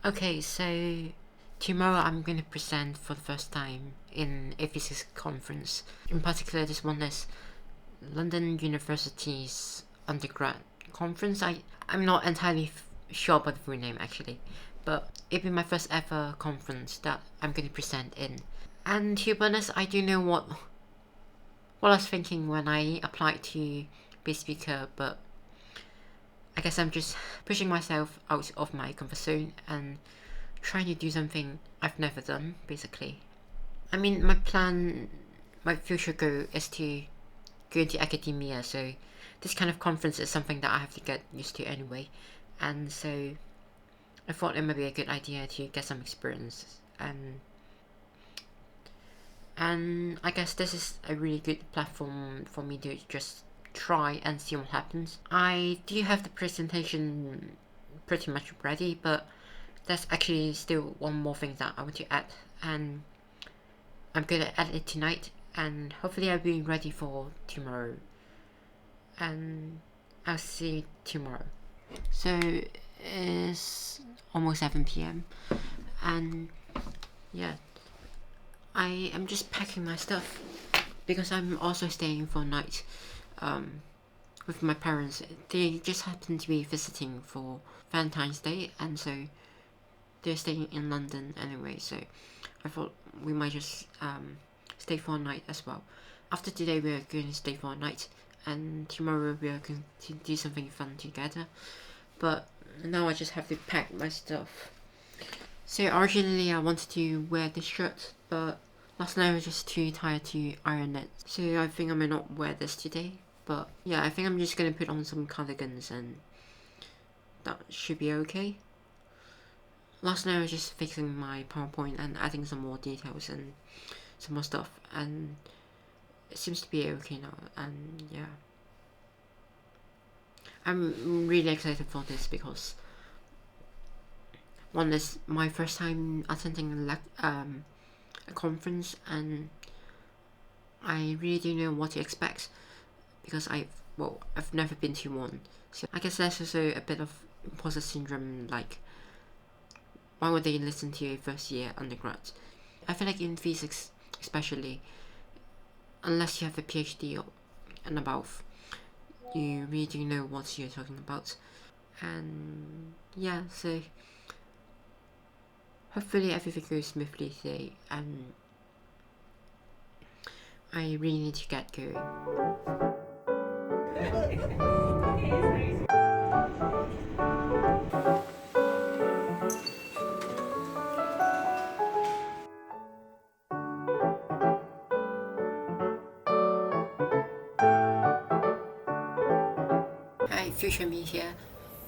Okay, so tomorrow I'm going to present for the first time in a physics conference. In particular, this one is London University's undergrad conference. I'm not entirely sure about the full name actually, but it'll be my first ever conference that I'm going to present in. And to be honest, I do know what I was thinking when I applied to be a speaker, but I guess I'm just pushing myself out of my comfort zone and trying to do something I've never done, basically. I mean, my future goal is to go into academia, so this kind of conference is something that I have to get used to anyway. And so I thought it might be a good idea to get some experience. And I guess this is a really good platform for me to just try and see what happens. I do have the presentation pretty much ready, but there's actually still one more thing that I want to add, and I'm gonna add it tonight, and hopefully I'll be ready for tomorrow. And I'll see you tomorrow. So it's almost 7 p.m. and yeah, I am just packing my stuff because I'm also staying for a night with my parents. They just happen to be visiting for Valentine's Day, and so they're staying in London anyway, so I thought we might just stay for a night as well. After today we are going to stay for a night, and tomorrow we are going to do something fun together, but now I just have to pack my stuff. So originally I wanted to wear this shirt, but last night I was just too tired to iron it, so I think I may not wear this today. But yeah, I think I'm just gonna put on some cardigans and that should be okay. Last night I was just fixing my PowerPoint and adding some more details and some more stuff, and it seems to be okay now. And yeah, I'm really excited for this because one is my first time attending a conference, and I really don't know what to expect because I've never been to one. So I guess there's also a bit of imposter syndrome, like why would they listen to a first year undergrad? I feel like in physics especially, unless you have a PhD and above, you really do know what you're talking about. And yeah, so hopefully everything goes smoothly today, and I really need to get going. Hi, future me here.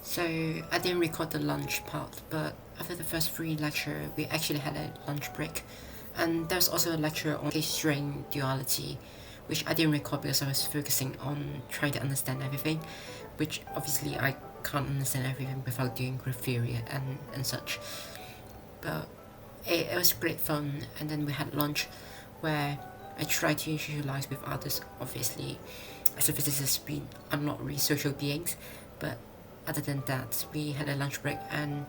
So I didn't record the lunch part, but after the first free lecture, we actually had a lunch break, and there was also a lecture on case-string duality, which I didn't record because I was focusing on trying to understand everything, which obviously I can't understand everything without doing group theory and such. But it was great fun, and then we had lunch where I tried to socialize with others. Obviously, as a physicist, we are not really social beings, but other than that, we had a lunch break, and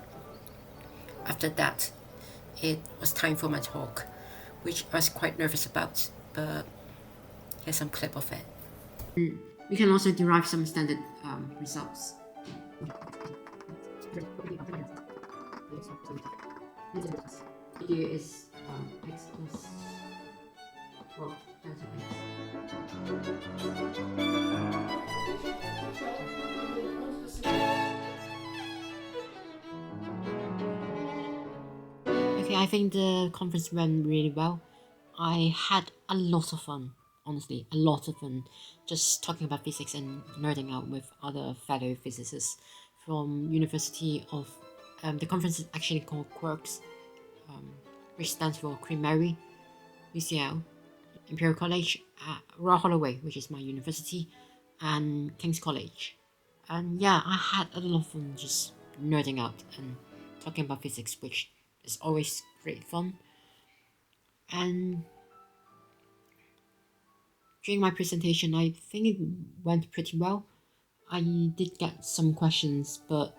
after that, it was time for my talk, which I was quite nervous about, but here's some clip of it. We can also derive some standard results. Here is x plus Okay, I think the conference went really well. I had a lot of fun, honestly, a lot of fun, just talking about physics and nerding out with other fellow physicists from University of. The conference is actually called QUIRK, which stands for Queen Mary, UCL, Imperial College, Royal Holloway, which is my university, and King's College. And yeah, I had a lot of fun just nerding out and talking about physics, which is always great fun. And during my presentation, I think it went pretty well. I did get some questions, but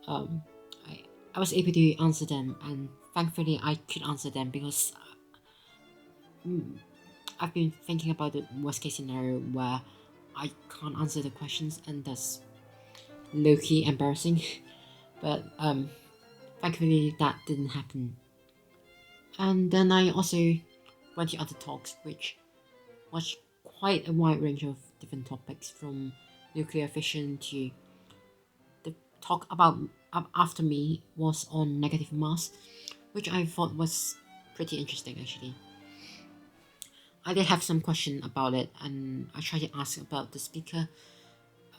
I I was able to answer them, and thankfully I could answer them because I've been thinking about the worst case scenario where I can't answer the questions, and that's low-key embarrassing. But thankfully that didn't happen. And then I also went to other talks, which was quite a wide range of different topics, from nuclear fission to the talk about after me was on negative mass, which I thought was pretty interesting actually. I did have some question about it, and I tried to ask about the speaker.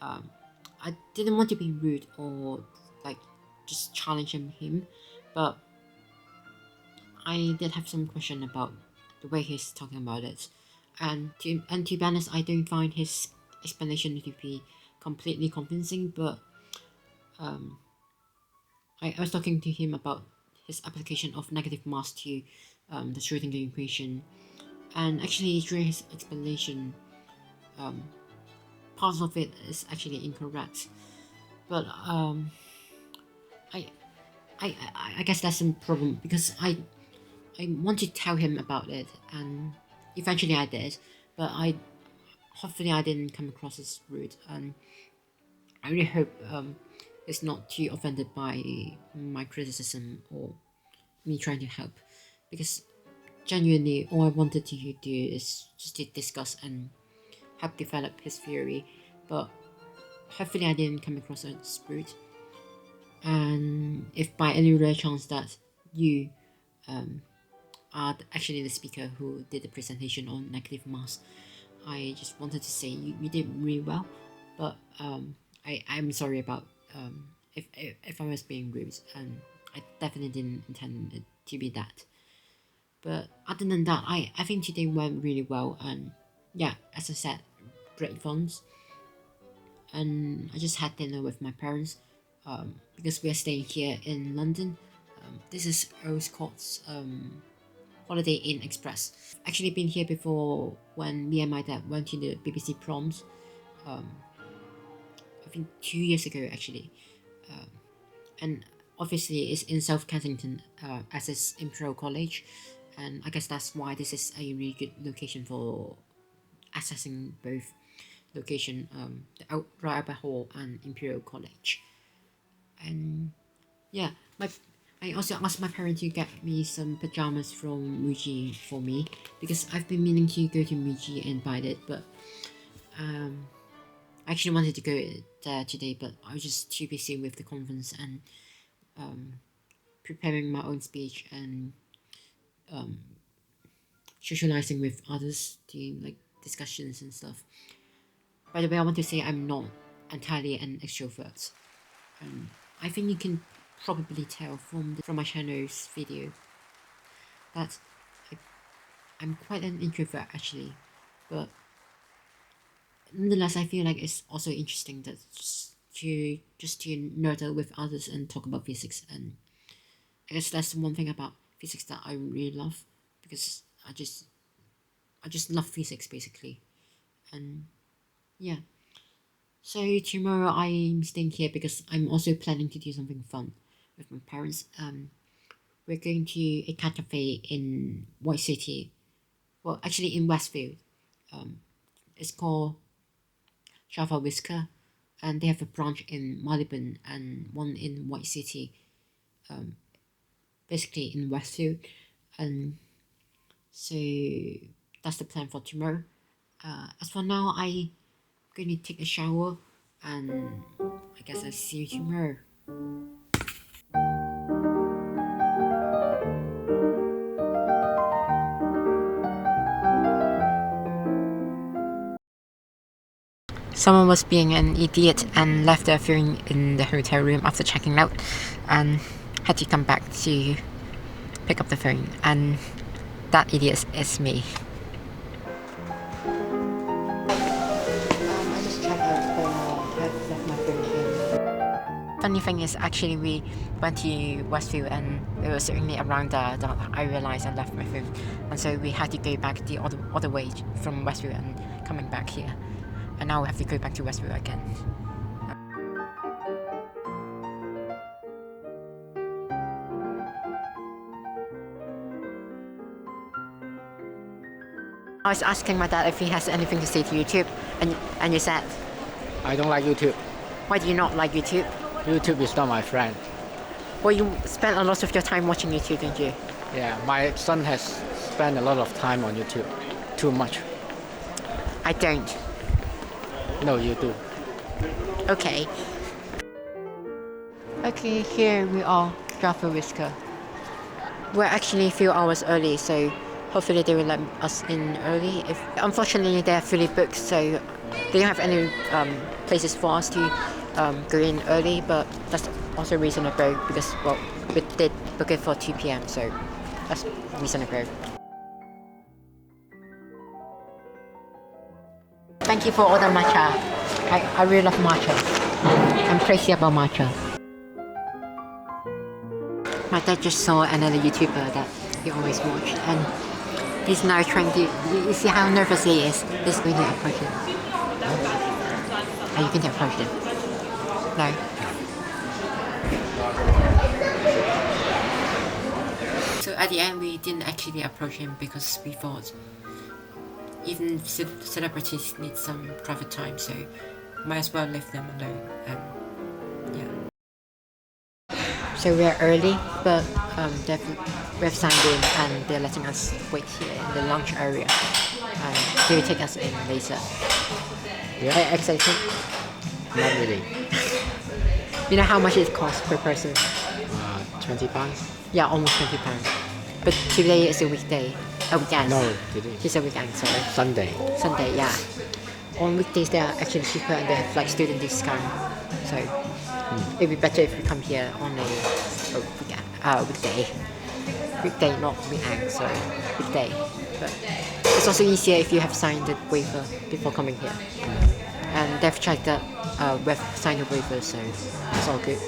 I didn't want to be rude or like just challenging him, but I did have some question about the way he's talking about it, and to be honest, I don't find his explanation to be completely convincing. But I was talking to him about his application of negative mass to the Schrödinger equation, and actually during his explanation, part of it is actually incorrect. But I, I guess that's a problem because I want to tell him about it, and eventually I did, but hopefully I didn't come across as rude, and I really hope he's not too offended by my criticism or me trying to help, because genuinely all I wanted to do is just to discuss and help develop his theory, but hopefully I didn't come across as rude. And if by any rare chance that you are actually the speaker who did the presentation on negative mass, I just wanted to say you did really well, but I'm sorry about if I was being rude, and I definitely didn't intend it to be that. But other than that, I think today went really well, and yeah, as I said, great fun. And I just had dinner with my parents because we are staying here in London. This is Earl Scott's Holiday Inn Express. Actually been here before when me and my dad went to the BBC proms. I think 2 years ago actually. And obviously it's in South Kensington as it's Imperial College, and I guess that's why this is a really good location for accessing both location, the Royal Albert Hall and Imperial College. And yeah, I also asked my parents to get me some pajamas from Muji for me, because I've been meaning to go to Muji and buy it, but I actually wanted to go there today, but I was just too busy with the conference and preparing my own speech and socializing with others, doing like discussions and stuff. By the way, I want to say I'm not entirely an extrovert. I think you can probably tell from my channel's video that I'm quite an introvert actually, but nonetheless I feel like it's also interesting that just to nerd out with others and talk about physics. And I guess that's one thing about physics that I really love, because I just love physics basically. And yeah, so tomorrow I'm staying here because I'm also planning to do something fun with my parents. We're going to a cat cafe in White City. Well, actually in Westfield. It's called Whisker, and they have a branch in Marylebone and one in White City. Basically in Westfield, and so that's the plan for tomorrow. As for now, I'm going to take a shower, and I guess I'll see you tomorrow. Someone was being an idiot and left their phone in the hotel room after checking out, and had to come back to pick up the phone, and that idiot is me. I just checked out, but I left my phone in. Funny thing is, actually we went to Westfield and it was only around there that I realized I left my phone, and so we had to go back the other way from Westfield and coming back here, and now we have to go back to Westfield again. I was asking my dad if he has anything to say to YouTube, and you said, I don't like YouTube. why do you not like YouTube? YouTube is not my friend. Well, you spend a lot of your time watching YouTube, don't you? Yeah, my son has spent a lot of time on YouTube. Too much. I don't. No, you do. Okay. Okay, here we are, Jaffa Whisker. We're actually a few hours early, so hopefully they will let us in early. Unfortunately, they're fully booked, so they don't have any places for us to go in early, but that's also reasonable because, well, we did book it for 2 p.m, so that's reasonable. Thank you for all the matcha. I really love matcha. I'm crazy about matcha. My dad just saw another YouTuber that he always watched, and he's now trying to. You see how nervous he is? He's going to approach him. Are you going to approach him? No. So at the end, we didn't actually approach him because we thought even celebrities need some private time, so might as well leave them alone. Yeah. So we're early, but we've signed in and they're letting us wait here in the lunch area. And they will take us in later. Yeah. Excited? Not really. You know how much it costs per person? 20 pounds? Yeah, almost 20 pounds. But today is a weekday. A weekend. No, today. It's a weekend, sorry. Sunday. Sunday, yeah. On weekdays they are actually cheaper and they have like student discount. So it'd be better if we come here on a weekday. Weekday, not weekend, sorry. Weekday. But it's also easier if you have signed the waiver before coming here. And they've checked that we've signed the waiver, so it's all good.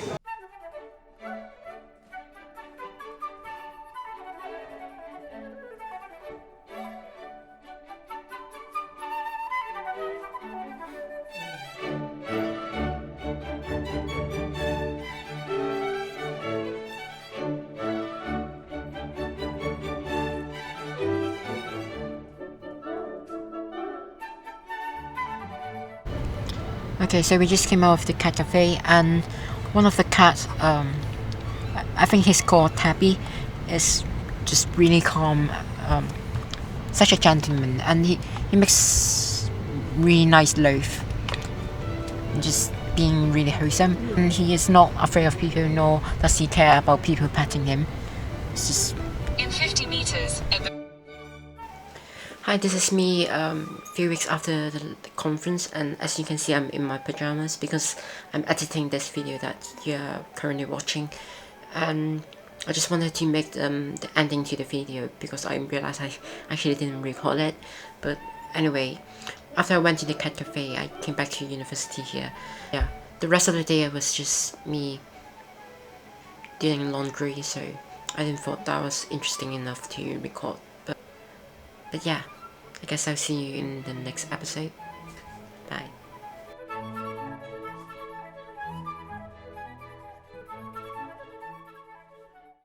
Okay, so we just came out of the cat cafe, and one of the cats, I think he's called Tabby, is just really calm, such a gentleman, and he makes really nice loaf, just being really wholesome. And he is not afraid of people, nor does he care about people petting him. It's just... In 50 meters at the... Hi, this is me a few weeks after the conference, and as you can see I'm in my pajamas because I'm editing this video that you're currently watching, and I just wanted to make the ending to the video because I realized I actually didn't record it. But anyway, after I went to the cat cafe, I came back to university here. Yeah, the rest of the day it was just me doing laundry, so I didn't thought that was interesting enough to record. But yeah, I guess I'll see you in the next episode. Bye.